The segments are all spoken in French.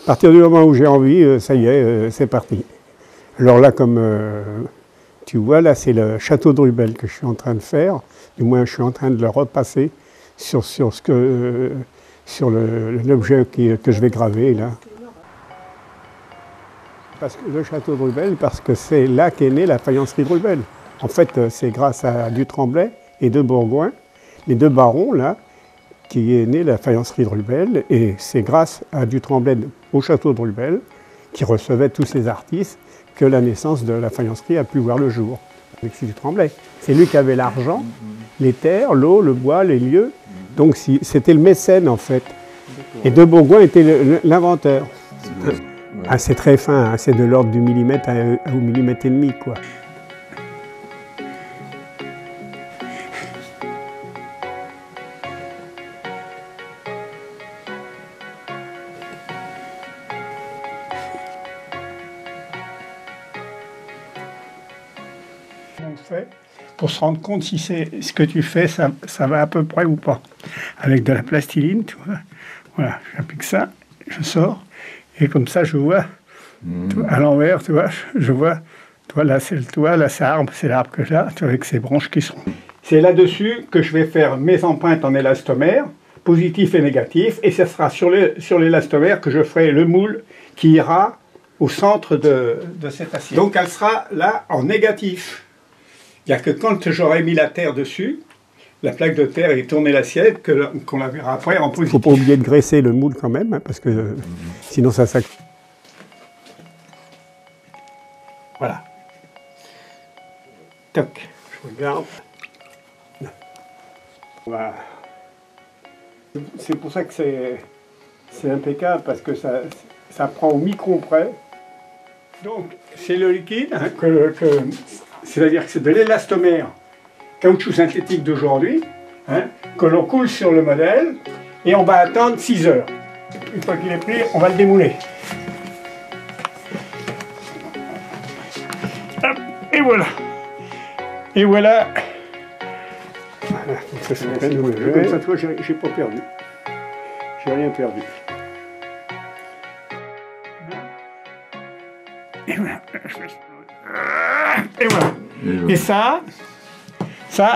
À partir du moment où j'ai envie, ça y est, c'est parti. Alors là, comme tu vois, là c'est le château de Rubel que je suis en train de faire. Du moins, je suis en train de le repasser sur l'objet que je vais graver là. Parce que le château de Rubel, parce que c'est là qu'est née la faïencerie de Rubel. En fait, c'est grâce à du Tremblay et de Bourgoin, les deux barons là, qui est née la faïencerie de Rubel, et c'est grâce à du Tremblay au château de Rubel, qui recevait tous ces artistes, que la naissance de la faïencerie a pu voir le jour. Avec du Tremblay. C'est lui qui avait l'argent, les terres, l'eau, le bois, les lieux. Donc c'était le mécène en fait. Et de Bourgoin était l'inventeur. Ah, c'est très fin, hein, c'est de l'ordre du millimètre au millimètre et demi, quoi. On fait pour se rendre compte si ce que tu fais, ça va à peu près ou pas. Avec de la plastiline, tu vois. Voilà, j'applique ça, je sors, et comme ça, je vois à l'envers, tu vois, je vois, toi là c'est le toit, là c'est l'arbre que j'ai, avec ses branches qui sont. C'est là-dessus que je vais faire mes empreintes en élastomère, positif et négatif, et ce sera sur l'élastomère que je ferai le moule qui ira au centre de cette assiette. Donc elle sera là en négatif. Il n'y a que quand j'aurai mis la terre dessus, la plaque de terre et tourner l'assiette, qu'on la verra après en positif. Il ne faut pas oublier de graisser le moule quand même, hein, parce que sinon ça sac. Voilà. Toc, je regarde. Voilà. C'est pour ça que c'est impeccable, parce que ça prend au micron près. Donc, c'est le liquide, hein, c'est-à-dire que c'est de l'élastomère caoutchouc synthétique d'aujourd'hui, hein, que l'on coule sur le modèle, et on va attendre 6 heures. Une fois qu'il est pris, on va le démouler. Hop, et voilà. Et voilà. Voilà, donc ça c'est bien démoulé. Comme ça, tu vois, j'ai pas perdu. J'ai rien perdu. Et voilà. Et voilà. Et ça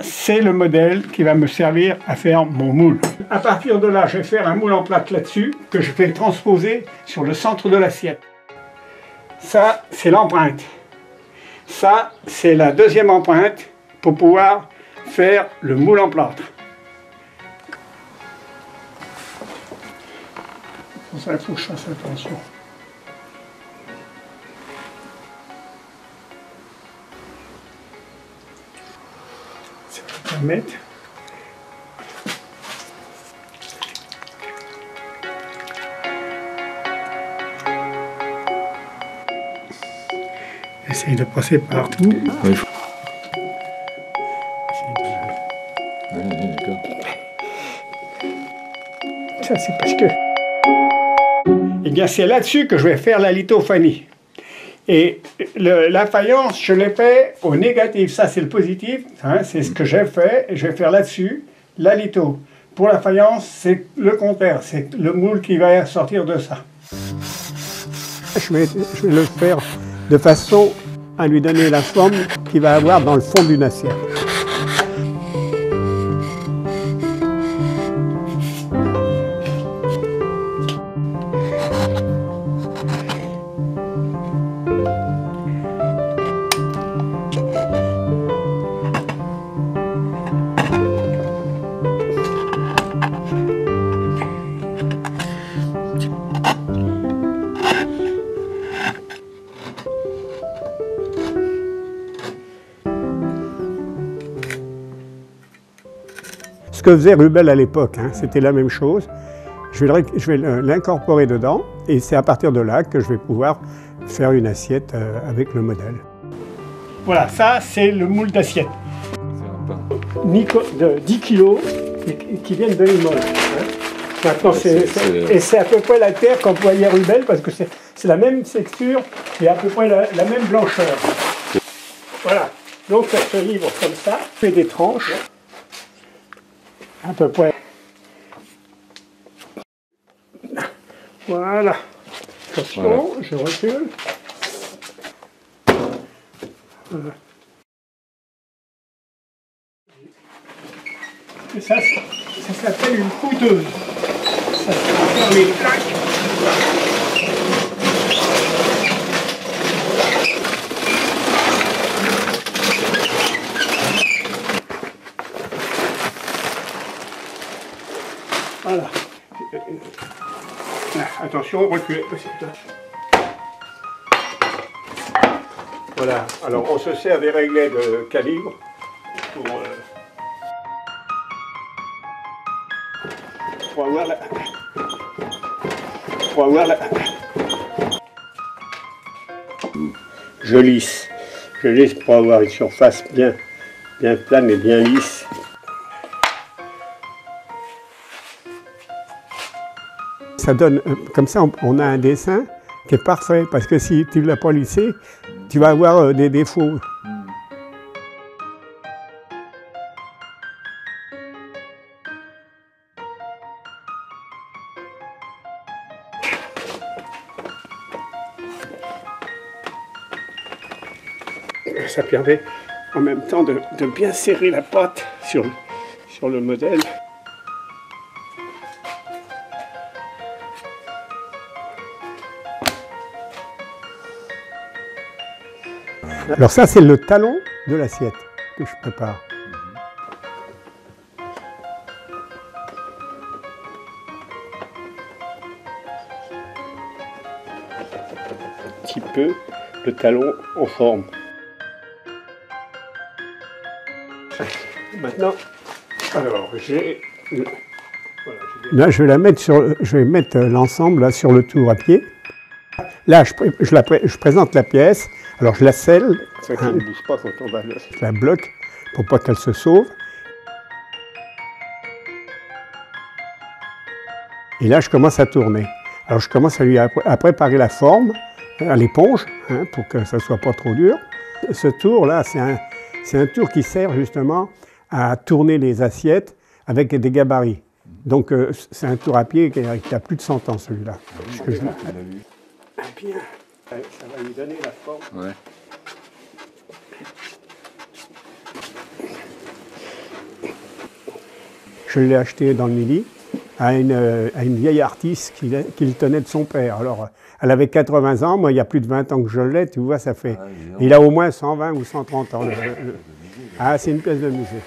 c'est le modèle qui va me servir à faire mon moule. À partir de là, je vais faire un moule en plate là-dessus, que je vais transposer sur le centre de l'assiette. Ça, c'est l'empreinte. Ça, c'est la deuxième empreinte pour pouvoir faire le moule en plâtre. Pour ça, il faut que je fasse attention. Mettre. Essaye de passer partout. Oui. Ça c'est parce que... Eh bien c'est là-dessus que je vais faire la lithophanie. Et la faïence, je l'ai fait au négatif. Ça, c'est le positif. Hein, c'est ce que j'ai fait. Et je vais faire là-dessus la litho. Pour la faïence, c'est le contraire. C'est le moule qui va sortir de ça. je vais le faire de façon à lui donner la forme qu'il va avoir dans le fond d'une assiette. Ce que faisait Rubel à l'époque, hein, c'était la même chose. Je vais l'incorporer dedans et c'est à partir de là que je vais pouvoir faire une assiette avec le modèle. Voilà, ça c'est le moule d'assiette. De 10 kg qui viennent de Limoges. Hein. Maintenant, c'est à peu près la terre qu'employait Rubel parce que c'est la même texture et à peu près la même blancheur. Voilà, donc ça se livre comme ça, je fais des tranches. À peu près. Voilà. Attention, je recule. Voilà. Et ça s'appelle une couteuse. Ça va faire les plaques. Voilà. Attention, reculez. Voilà. Alors, on se sert des réglets de calibre pour avoir la... Je lisse pour avoir une surface bien plane et bien lisse. Ça donne, comme ça, on a un dessin qui est parfait, parce que si tu ne l'as pas lissé, tu vas avoir des défauts. Ça permet en même temps de bien serrer la pâte sur le modèle. Alors ça, c'est le talon de l'assiette que je prépare. Un petit peu le talon en forme. Maintenant, alors là, je vais mettre l'ensemble sur le tour à pied. Là, je présente la pièce. Alors je la scelle, ça qui ne bouge pas quand on va je la bloque pour pas qu'elle se sauve. Et là je commence à tourner. Alors je commence à préparer la forme à l'éponge, hein, pour que ça ne soit pas trop dur. Ce tour-là, c'est un tour qui sert justement à tourner les assiettes avec des gabarits. Donc c'est un tour à pied qui a plus de 100 ans celui-là. Bien. Ça va lui donner la forme. Ouais. Je l'ai acheté dans le Midi à une vieille artiste qui le tenait de son père. Alors, elle avait 80 ans, moi il y a plus de 20 ans que je l'ai, tu vois, ça fait... Il a au moins 120 ou 130 ans. Ah, c'est une pièce de musée.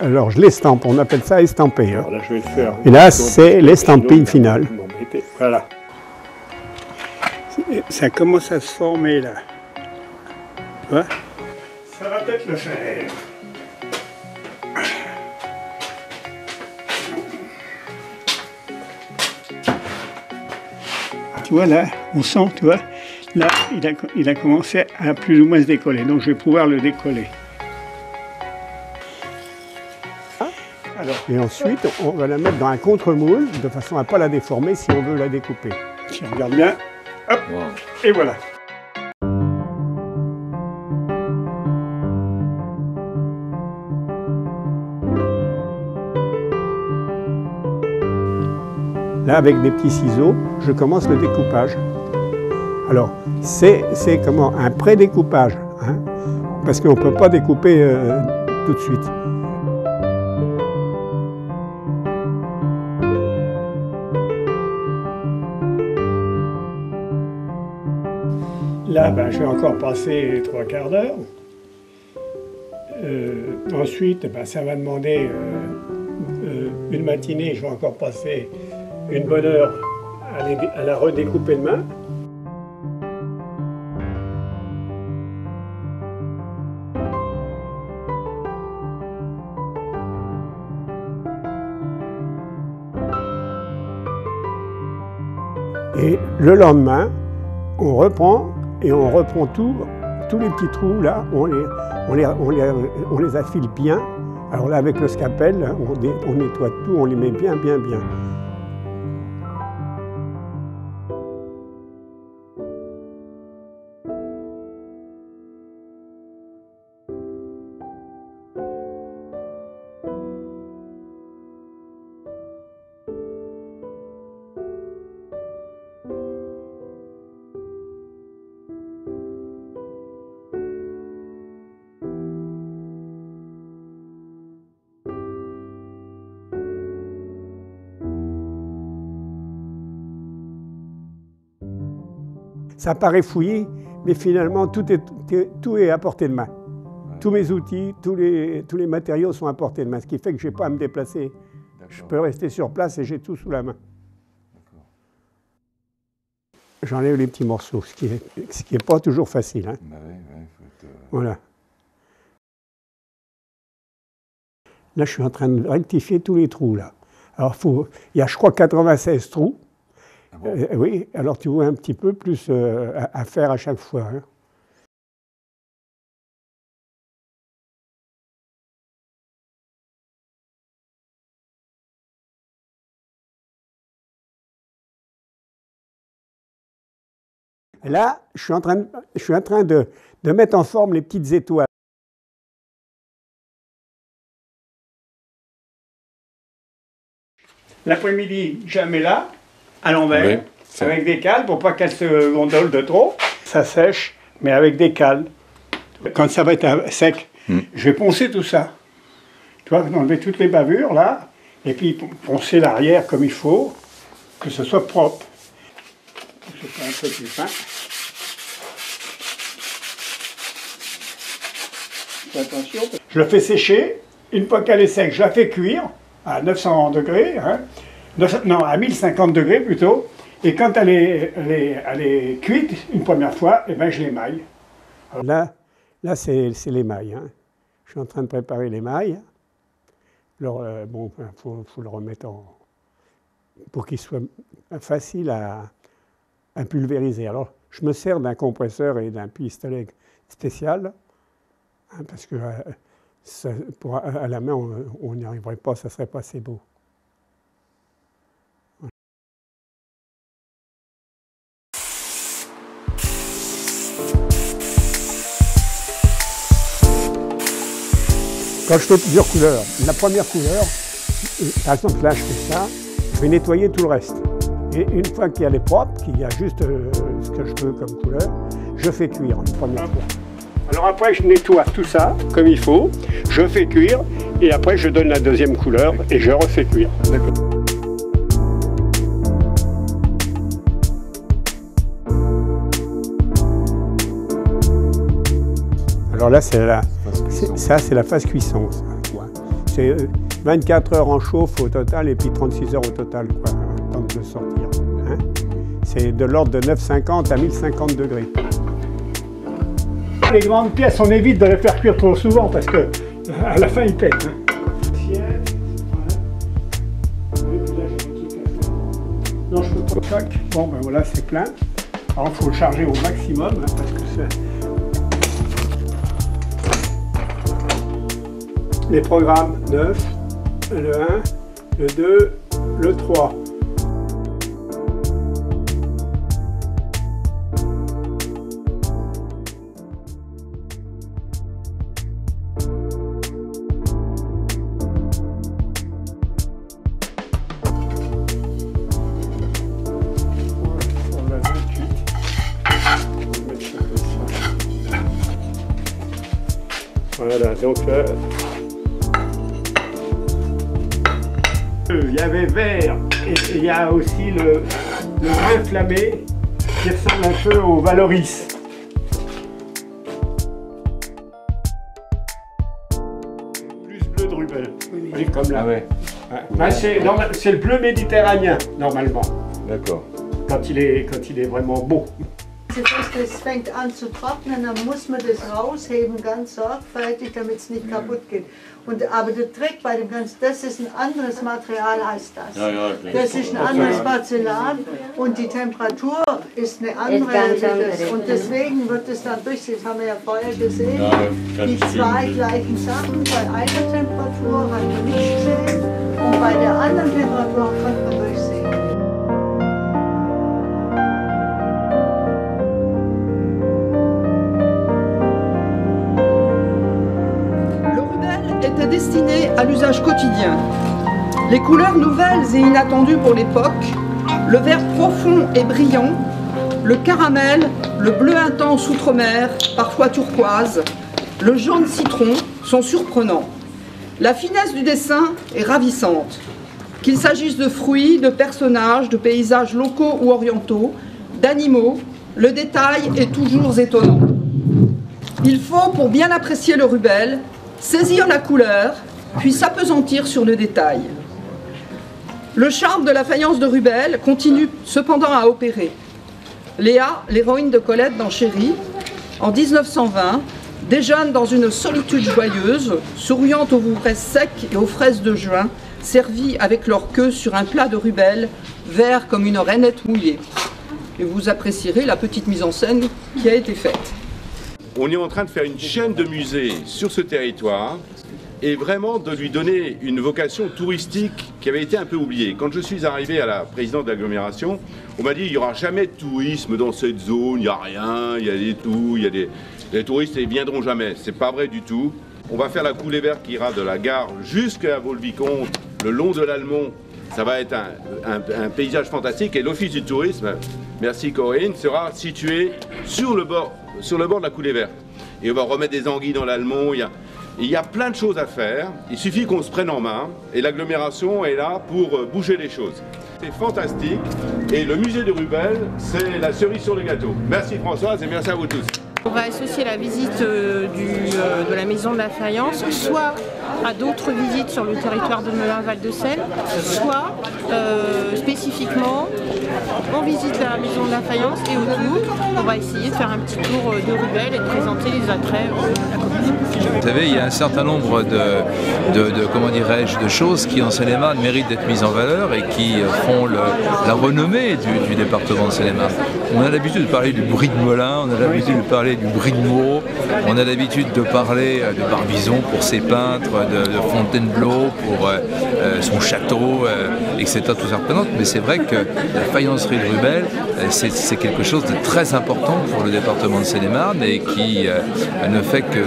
Alors je l'estampe, on appelle ça estamper. Hein. Là, je vais le faire. Et là, c'est l'estamping final. Voilà. Ça commence à se former là. Tu vois ? Ça va peut-être le faire. Tu vois là, on sent, tu vois, là, il a commencé à plus ou moins se décoller. Donc je vais pouvoir le décoller. Et ensuite, on va la mettre dans un contre-moule, de façon à ne pas la déformer si on veut la découper. Si on regarde bien, hop, Wow. et voilà. Là, avec des petits ciseaux, je commence le découpage. Alors, c'est comment un pré-découpage, hein, parce qu'on ne peut pas découper tout de suite. Là, ben, je vais encore passer les 3/4 d'heure. Ensuite, ben, ça va demander une matinée. Je vais encore passer une bonne heure à la redécouper de main. Et le lendemain, on reprend et on reprend tous les petits trous là, on les affile bien. Alors là, avec le scalpel, on nettoie tout, on les met bien. Ça paraît fouillis, mais finalement tout est à portée de main. Ouais. Tous mes outils, tous les matériaux sont à portée de main, ce qui fait que je n'ai pas à me déplacer. Je peux rester sur place et j'ai tout sous la main. J'enlève les petits morceaux, ce qui est pas toujours facile. Hein. Bah ouais, faut Voilà. Là, je suis en train de rectifier tous les trous. Là. Alors, il y a, je crois, 96 trous. Ah bon? Oui, alors tu vois un petit peu plus à faire à chaque fois. Hein. Là, je suis en train de mettre en forme les petites étoiles. L'après-midi, je la mets là, à l'envers, oui, avec des cales pour pas qu'elle se gondole de trop. Ça sèche, mais avec des cales. Quand ça va être sec, je vais poncer tout ça. Tu vois, enlever toutes les bavures là, et puis poncer l'arrière comme il faut, que ce soit propre. Je fais un peu plus fin. Fais attention. Je le fais sécher. Une fois qu'elle est sec, je la fais cuire à 900 degrés, hein. Non, à 1050 degrés plutôt. Et quand elle est cuite une première fois, eh ben, je l'émaille. Là c'est l'émail. Hein. Je suis en train de préparer l'émail. Alors, bon, faut le remettre pour qu'il soit facile à pulvériser. Alors, je me sers d'un compresseur et d'un pistolet spécial, hein, parce que à la main, on n'y arriverait pas, ça ne serait pas assez beau. Quand je fais plusieurs couleurs, la première couleur, par exemple là je fais ça, je vais nettoyer tout le reste. Et une fois qu'elle est propre, qu'il y a juste ce que je veux comme couleur, je fais cuire une première fois. Alors après je nettoie tout ça comme il faut, je fais cuire et après je donne la deuxième couleur et je refais cuire. Alors là c'est la phase cuisson. C'est 24 heures en chauffe au total et puis 36 heures au total, quoi, temps de sortir. Hein. C'est de l'ordre de 950 à 1050 degrés. Les grandes pièces, on évite de les faire cuire trop souvent parce que à la fin ils pètent. Hein. Non, je peux pas. Bon ben voilà, c'est plein. Alors il faut le charger au maximum hein, parce que c'est. Les programmes 9, le 1, le 2, le 3. Voilà, donc il y avait vert et il y a aussi le brun flammé qui ressemble un peu au Valoris. Plus bleu de Rubel. Oui, comme là. Ah ouais. Ouais. C'est le bleu méditerranéen, normalement, D'accord. quand il est vraiment beau. Das fängt an zu trocknen, dann muss man das rausheben, ganz sorgfältig, damit es nicht kaputt geht. Aber der Trick bei dem Ganzen, das ist ein anderes Material als das. Ja, ja, das ist ein anderes Porzellan und die Temperatur ist eine andere. Und deswegen wird es dann durchsehen, das haben wir ja vorher gesehen. Ja, die zwei gleichen Sachen, bei einer Temperatur hat man nicht gesehen und bei der anderen Temperatur konnte man durchsehen. Était destiné à l'usage quotidien. Les couleurs nouvelles et inattendues pour l'époque, le vert profond et brillant, le caramel, le bleu intense outre-mer, parfois turquoise, le jaune citron sont surprenants. La finesse du dessin est ravissante. Qu'il s'agisse de fruits, de personnages, de paysages locaux ou orientaux, d'animaux, le détail est toujours étonnant. Il faut, pour bien apprécier le Rubel, saisir la couleur, puis s'appesantir sur le détail. Le charme de la faïence de Rubel continue cependant à opérer. Léa, l'héroïne de Colette dans Chéri, en 1920, déjeune dans une solitude joyeuse, souriant aux fraises secs et aux fraises de juin, servies avec leur queue sur un plat de Rubel, vert comme une rainette mouillée. Et vous apprécierez la petite mise en scène qui a été faite. On est en train de faire une chaîne de musées sur ce territoire et vraiment de lui donner une vocation touristique qui avait été un peu oubliée. Quand je suis arrivé à la présidence de l'agglomération, on m'a dit il n'y aura jamais de tourisme dans cette zone, il n'y a rien, il y a des tout, les touristes ne viendront jamais. C'est pas vrai du tout. On va faire la coulée verte qui ira de la gare jusqu'à Vaux-le-Vicomte, le long de l'Allemont. Ça va être un paysage fantastique et l'Office du tourisme, merci Corinne, sera situé sur le bord de la coulée verte. Et on va remettre des anguilles dans l'Allemont. Il y a plein de choses à faire. Il suffit qu'on se prenne en main. Et l'agglomération est là pour bouger les choses. C'est fantastique. Et le musée de Rubel, c'est la cerise sur le gâteau. Merci Françoise et merci à vous tous. On va associer la visite de la Maison de la Faïence soit à d'autres visites sur le territoire de Melun-Val-de-Seine, soit spécifiquement on visite la Maison de la Faïence et autour on va essayer de faire un petit tour de Rubel et de présenter les attraits de la commune. Vous savez, il y a un certain nombre de choses qui en Seine-et-Marne méritent d'être mises en valeur et qui font la renommée du département de Seine-et-Marne. On a l'habitude de parler du Brie de Melun, on a l'habitude de parler du Brie de Meaux, on a l'habitude de parler de Barbizon pour ses peintres, de Fontainebleau pour son château, etc. Tout ça représente, mais c'est vrai que la faïencerie de Rubel, c'est quelque chose de très important pour le département de Seine-et-Marne et qui ne fait que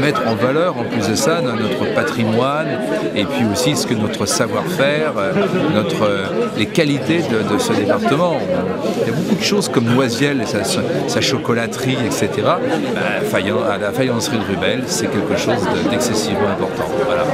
mettre en valeur, en plus de ça, notre patrimoine et puis aussi notre savoir-faire, les qualités de ce département. Il y a beaucoup de choses comme Noisiel et sa chocolaterie, etc. La faïencerie de Rubel, c'est quelque chose d'excessivement important. Voilà.